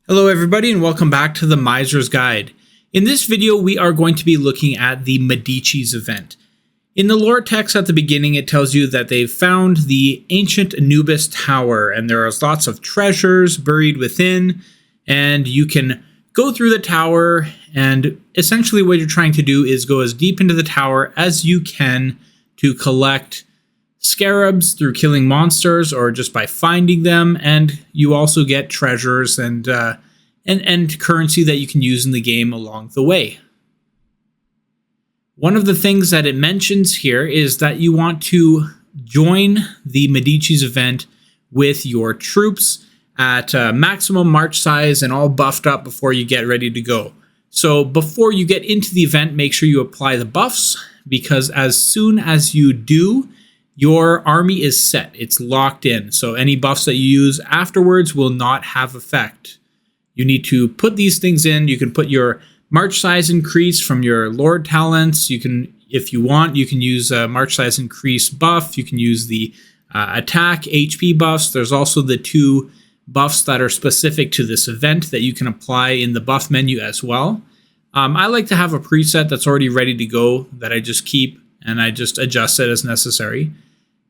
Hello everybody and welcome back to the Miser's Guide. In this video we are going to be looking at the Medici's event. In the lore text at the beginning it tells you that they've found the ancient Anubis tower and there are lots of treasures buried within, and you can go through the tower, and essentially what you're trying to do is go as deep into the tower as you can to collect scarabs through killing monsters or just by finding them, and you also get treasures and currency that you can use in the game along the way. One of the things that it mentions here is that you want to join the Medici's event with your troops at maximum march size and all buffed up before you get ready to go. So before you get into the event, make sure you apply the buffs, because as soon as you do, your army is set. It's locked in. So any buffs that you use afterwards will not have effect. You need to put these things in. You can put your march size increase from your Lord talents. You can, if you want, you can use a march size increase buff. You can use the attack HP buffs. There's also the 2 buffs that are specific to this event that you can apply in the buff menu as well. I like to have a preset that's already ready to go that I just keep and I just adjust it as necessary.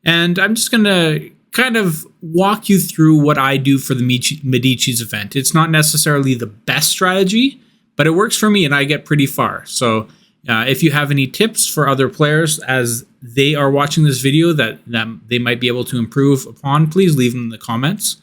And I'm just going to kind of walk you through what I do for the Medici's event. It's not necessarily the best strategy, but it works for me and I get pretty far. So if you have any tips for other players as they are watching this video that they might be able to improve upon, please leave them in the comments.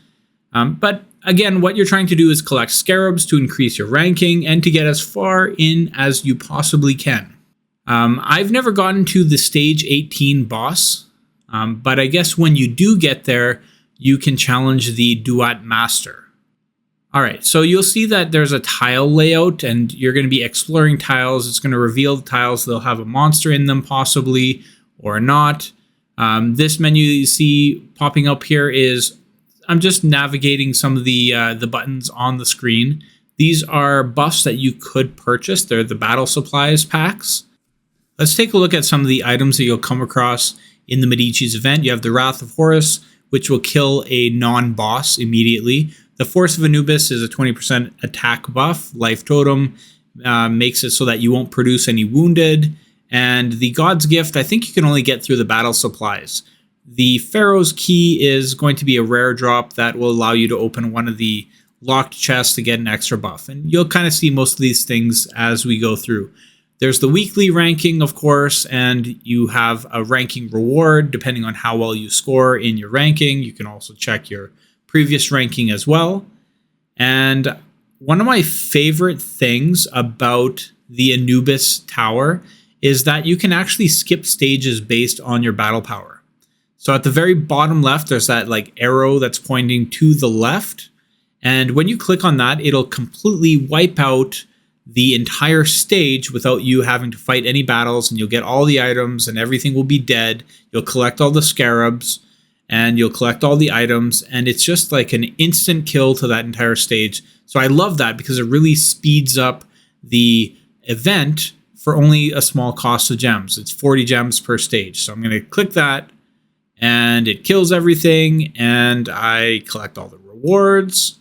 But again, what you're trying to do is collect scarabs to increase your ranking and to get as far in as you possibly can. I've never gotten to the stage 18 boss. But I guess when you do get there, you can challenge the Duat Master. All right, so you'll see that there's a tile layout and you're going to be exploring tiles. It's going to reveal the tiles. They'll have a monster in them possibly or not. This menu that you see popping up here is, I'm just navigating some of the buttons on the screen. These are buffs that you could purchase. They're the battle supplies packs. Let's take a look at some of the items that you'll come across in the Medici's event. You have the Wrath of Horus, which will kill a non-boss immediately. The Force of Anubis is a 20% attack buff. Life Totem makes it so that you won't produce any wounded. And the God's Gift, I think you can only get through the battle supplies. The Pharaoh's Key is going to be a rare drop that will allow you to open one of the locked chests to get an extra buff. And you'll kind of see most of these things as we go through. There's the weekly ranking, of course, and you have a ranking reward depending on how well you score in your ranking. You can also check your previous ranking as well. And one of my favorite things about the Anubis Tower is that you can actually skip stages based on your battle power. So at the very bottom left, there's that like arrow that's pointing to the left. And when you click on that, it'll completely wipe out the entire stage without you having to fight any battles, and you'll get all the items and everything will be dead. You'll collect all the scarabs and you'll collect all the items, and it's just like an instant kill to that entire stage. So I love that because it really speeds up the event for only a small cost of gems. It's 40 gems per stage. So I'm going to click that and it kills everything and I collect all the rewards.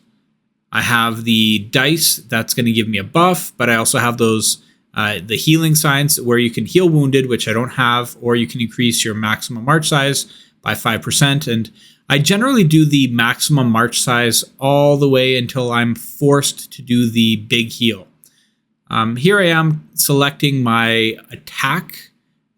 I have the dice that's going to give me a buff, but I also have those the healing signs where you can heal wounded, which I don't have, or you can increase your maximum march size by 5%. And I generally do the maximum march size all the way until I'm forced to do the big heal. Here I am selecting my attack.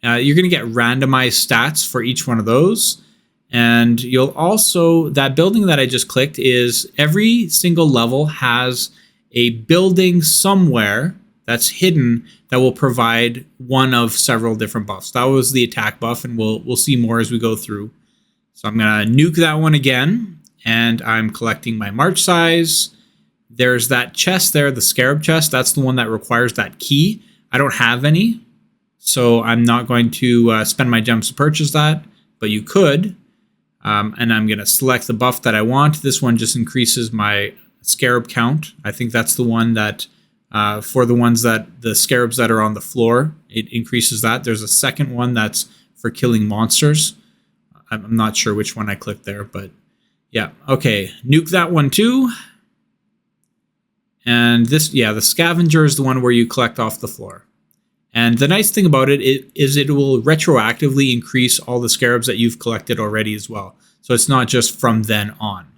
You're going to get randomized stats for each one of those. And you'll also, that building that I just clicked is every single level has a building somewhere that's hidden that will provide one of several different buffs. That was the attack buff, and we'll see more as we go through. So I'm going to nuke that one again, and I'm collecting my march size. There's that chest there, the scarab chest. That's the one that requires that key. I don't have any, so I'm not going to spend my gems to purchase that, but you could. And I'm going to select the buff that I want. This one just increases my scarab count. I think that's the one that, for the ones that, the scarabs that are on the floor, it increases that. There's a second one that's for killing monsters. I'm not sure which one I clicked there, but yeah. Okay, nuke that one too. And this, yeah, the scavenger is the one where you collect off the floor. And the nice thing about it is it will retroactively increase all the scarabs that you've collected already as well. So it's not just from then on.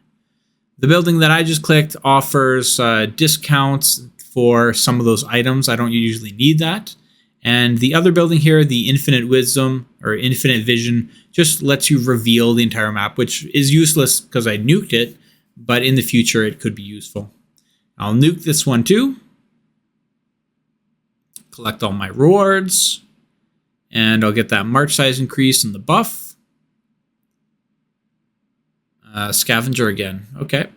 The building that I just clicked offers discounts for some of those items. I don't usually need that. And the other building here, the Infinite Wisdom or Infinite Vision, just lets you reveal the entire map, which is useless because I nuked it, but in the future it could be useful. I'll nuke this one too. Collect all my rewards, and I'll get that march size increase and the buff. Scavenger again. Okay.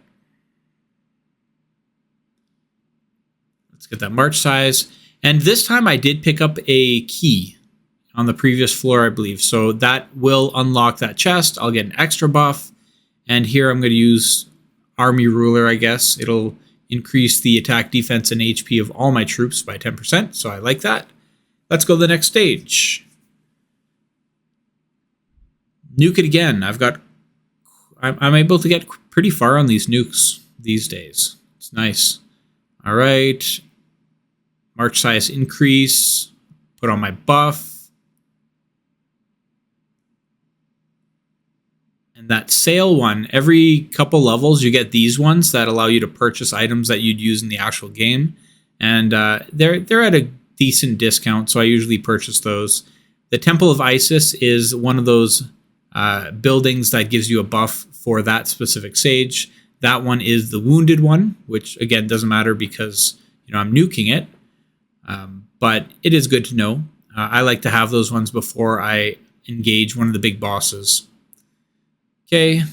Let's get that march size. And this time I did pick up a key on the previous floor, I believe. So that will unlock that chest. I'll get an extra buff. And here I'm going to use Army Ruler, I guess. It'll increase the attack, defense, and HP of all my troops by 10%. So I like that. Let's go to the next stage. Nuke it again. I'm able to get pretty far on these nukes these days. It's nice. All right. March size increase. Put on my buff. And that sale one, every couple levels you get these ones that allow you to purchase items that you'd use in the actual game. And they're at a decent discount, so I usually purchase those. The Temple of Isis is one of those buildings that gives you a buff for that specific stage. That one is the Wounded one, which again doesn't matter because I'm nuking it. But it is good to know. I like to have those ones before I engage one of the big bosses. Okay,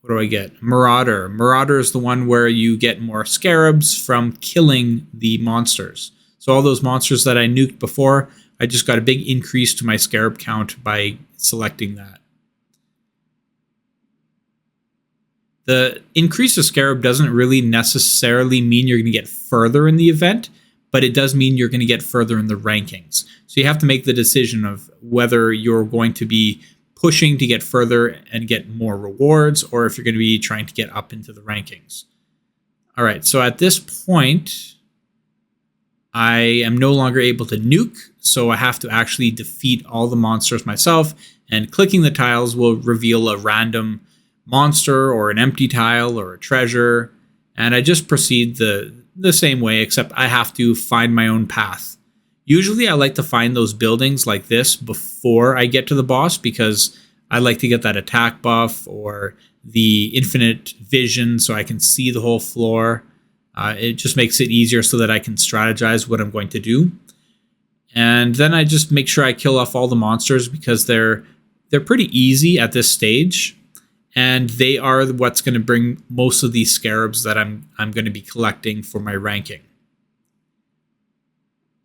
what do I get? Marauder. Marauder is the one where you get more scarabs from killing the monsters. So all those monsters that I nuked before, I just got a big increase to my scarab count by selecting that. The increase of scarab doesn't really necessarily mean you're going to get further in the event, but it does mean you're going to get further in the rankings. So you have to make the decision of whether you're going to be pushing to get further and get more rewards, or if you're going to be trying to get up into the rankings. All right, so at this point, I am no longer able to nuke, so I have to actually defeat all the monsters myself, and clicking the tiles will reveal a random monster or an empty tile or a treasure, and I just proceed the same way, except I have to find my own path. Usually I like to find those buildings like this before I get to the boss because I like to get that attack buff or the infinite vision so I can see the whole floor. It just makes it easier so that I can strategize what I'm going to do. And then I just make sure I kill off all the monsters because they're pretty easy at this stage. And they are what's going to bring most of these scarabs that I'm going to be collecting for my ranking.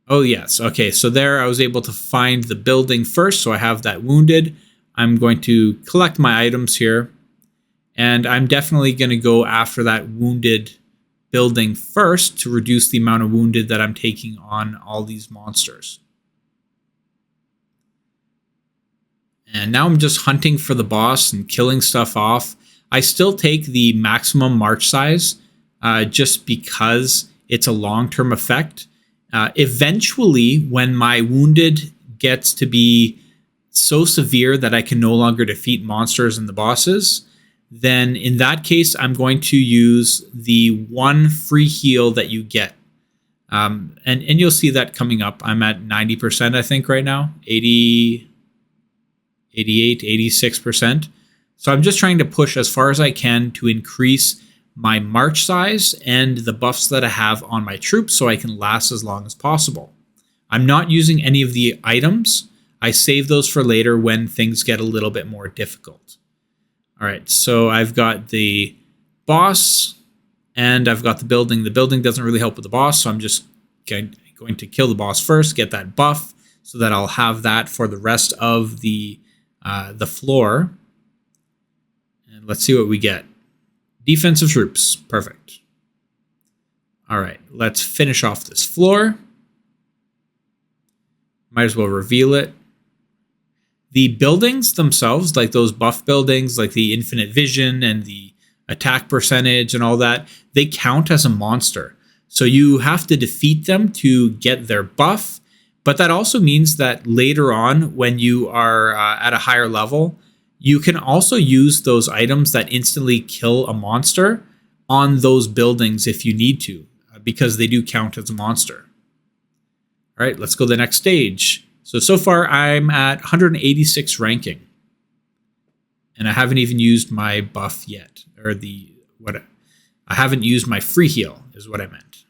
Oh, yes. Okay, so there I was able to find the building first, so I have that wounded. I'm going to collect my items here, and I'm definitely going to go after that wounded building first to reduce the amount of wounded that I'm taking on all these monsters. And now I'm just hunting for the boss and killing stuff off. I still take the maximum march size just because it's a long-term effect. Eventually, when my wounded gets to be so severe that I can no longer defeat monsters and the bosses, then in that case, I'm going to use the one free heal that you get. And you'll see that coming up. I'm at 90%, I think, right now. 80, 88, 86%. So I'm just trying to push as far as I can to increase my march size and the buffs that I have on my troops so I can last as long as possible. I'm not using any of the items. I save those for later when things get a little bit more difficult. All right, so I've got the boss and I've got the building. The building doesn't really help with the boss, so I'm just going to kill the boss first, get that buff so that I'll have that for the rest of the floor. And let's see what we get. Defensive troops. Perfect. All right, let's finish off this floor. Might as well reveal it. The buildings themselves, like those buff buildings, like the infinite vision and the attack percentage and all that, they count as a monster. So you have to defeat them to get their buff. But that also means that later on, when you are at a higher level, you can also use those items that instantly kill a monster on those buildings if you need to, because they do count as a monster. All right, let's go to the next stage. So far I'm at 186 ranking. And I haven't even used my buff yet. I haven't used my free heal is what I meant.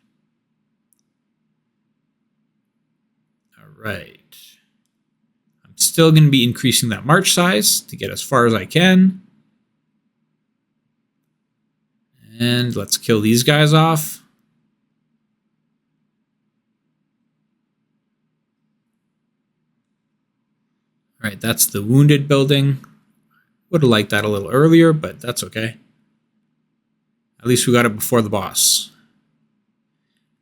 All right. I'm still going to be increasing that march size to get as far as I can. And let's kill these guys off. All right, that's the wounded building. Would have liked that a little earlier, but that's okay. At least we got it before the boss.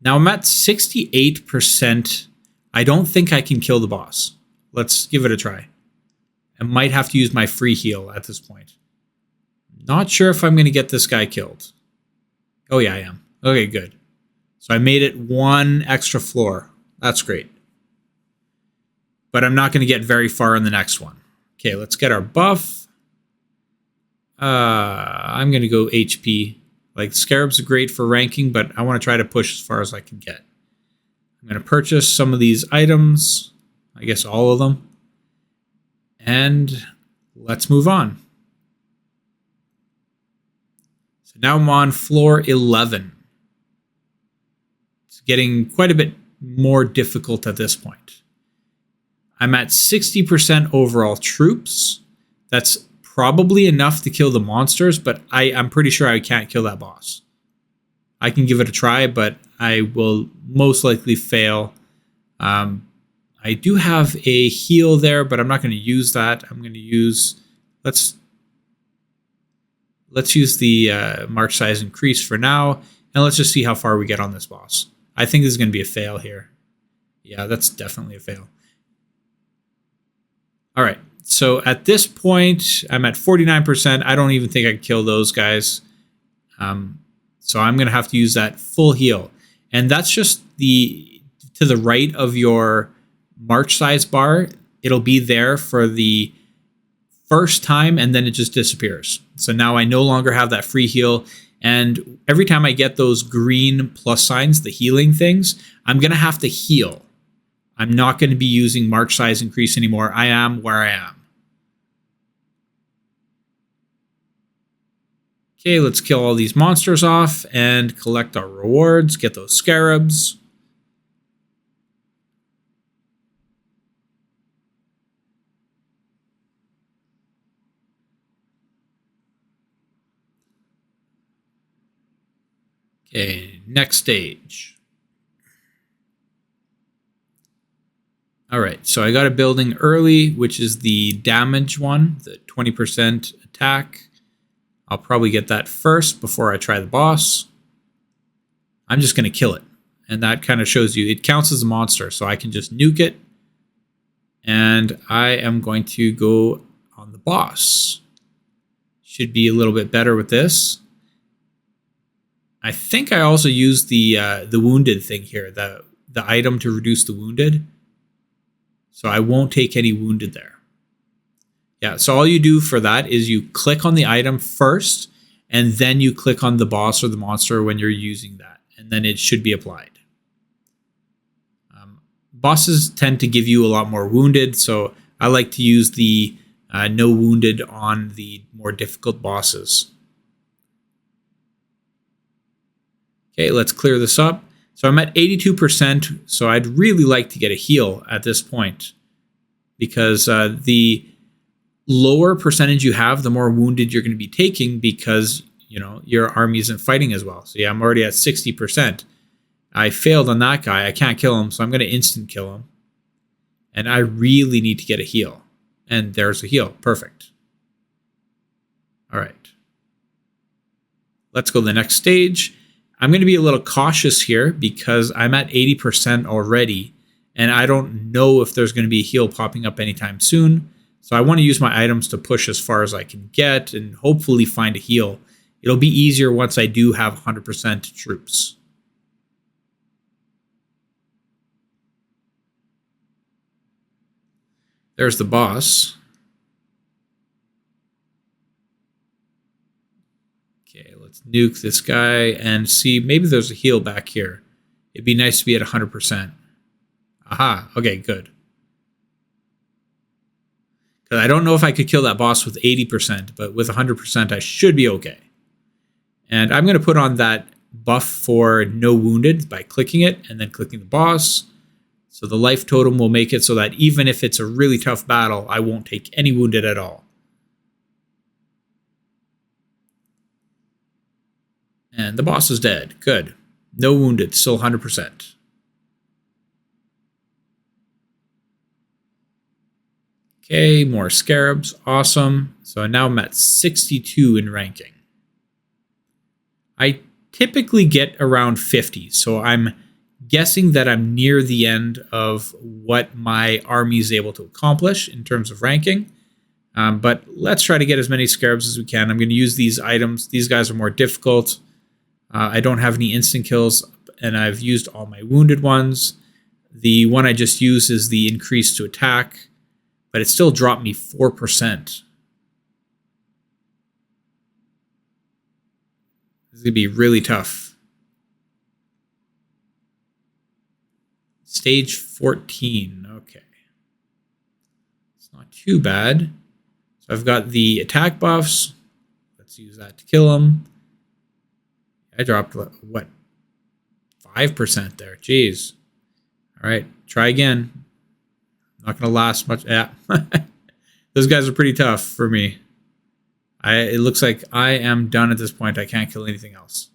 Now I'm at 68%. I don't think I can kill the boss. Let's give it a try. I might have to use my free heal at this point. Not sure if I'm going to get this guy killed. Oh yeah, I am. Okay, good. So I made it one extra floor. That's great. But I'm not going to get very far in the next one. Okay, let's get our buff. I'm going to go HP. Like, Scarabs are great for ranking, but I want to try to push as far as I can get. I'm going to purchase some of these items. I guess all of them. And let's move on. So now I'm on floor 11. It's getting quite a bit more difficult at this point. I'm at 60% overall troops. That's probably enough to kill the monsters, but I'm pretty sure I can't kill that boss. I can give it a try, but I will most likely fail. I do have a heal there, but I'm not going to use that. I'm going to use... Let's use the march size increase for now, and let's just see how far we get on this boss. I think this is going to be a fail here. Yeah, that's definitely a fail. All right, so at this point, I'm at 49%. I don't even think I can kill those guys. So I'm going to have to use that full heal. And that's just to the right of your march size bar. It'll be there for the first time, and then it just disappears. So now I no longer have that free heal. And every time I get those green plus signs, the healing things, I'm going to have to heal. I'm not going to be using march size increase anymore. I am where I am. Okay, let's kill all these monsters off and collect our rewards, get those scarabs. Okay, next stage. All right, so I got a building early, which is the damage one, the 20% attack. I'll probably get that first before I try the boss. I'm just going to kill it. And that kind of shows you, it counts as a monster, so I can just nuke it. And I am going to go on the boss. Should be a little bit better with this. I think I also used the wounded thing here, the item to reduce the wounded. So I won't take any wounded there. Yeah, so all you do for that is you click on the item first, and then you click on the boss or the monster when you're using that, and then it should be applied. Bosses tend to give you a lot more wounded, so I like to use the no wounded on the more difficult bosses. Okay, let's clear this up. So I'm at 82%, so I'd really like to get a heal at this point, because the lower percentage you have, the more wounded you're going to be taking, because your army isn't fighting as well. So yeah, I'm already at 60%. I failed on that guy. I can't kill him, so I'm going to instant kill him. And I really need to get a heal. And there's a heal. Perfect. All right. Let's go to the next stage. I'm going to be a little cautious here because I'm at 80% already, and I don't know if there's going to be a heal popping up anytime soon. So I want to use my items to push as far as I can get and hopefully find a heal. It'll be easier once I do have 100% troops. There's the boss. Okay, let's nuke this guy and see. Maybe there's a heal back here. It'd be nice to be at 100%. Aha, okay, good. Because I don't know if I could kill that boss with 80%, but with 100%, I should be okay. And I'm going to put on that buff for no wounded by clicking it and then clicking the boss. So the life totem will make it so that even if it's a really tough battle, I won't take any wounded at all. And the boss is dead. Good. No wounded, still 100%. Okay, more scarabs. Awesome. So now I'm at 62 in ranking. I typically get around 50, so I'm guessing that I'm near the end of what my army is able to accomplish in terms of ranking. But let's try to get as many scarabs as we can. I'm going to use these items. These guys are more difficult. I don't have any instant kills, and I've used all my wounded ones. The one I just used is the increase to attack, but it still dropped me 4%. This is going to be really tough. Stage 14. Okay. It's not too bad. So I've got the attack buffs. Let's use that to kill him. I dropped, what, 5% there. Jeez. All right, try again. Not going to last much. Yeah. Those guys are pretty tough for me. It looks like I am done at this point. I can't kill anything else.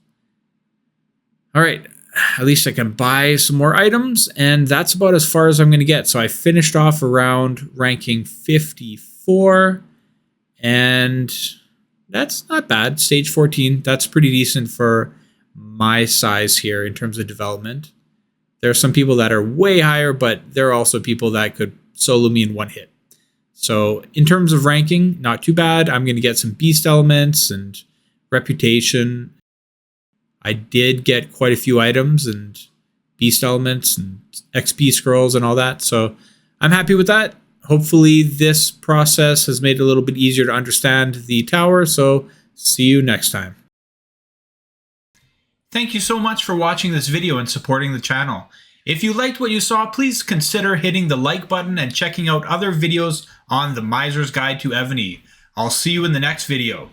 All right. At least I can buy some more items, and that's about as far as I'm going to get. So I finished off around ranking 54, and that's not bad. Stage 14, that's pretty decent for my size here in terms of development. There are some people that are way higher, but there are also people that could solo me in one hit. So in terms of ranking, not too bad. I'm going to get some beast elements and reputation. I did get quite a few items and beast elements and XP scrolls and all that. So I'm happy with that. Hopefully this process has made it a little bit easier to understand the tower. So see you next time. Thank you so much for watching this video and supporting the channel. If you liked what you saw, please consider hitting the like button and checking out other videos on the Miser's Guide to Ebony. I'll see you in the next video.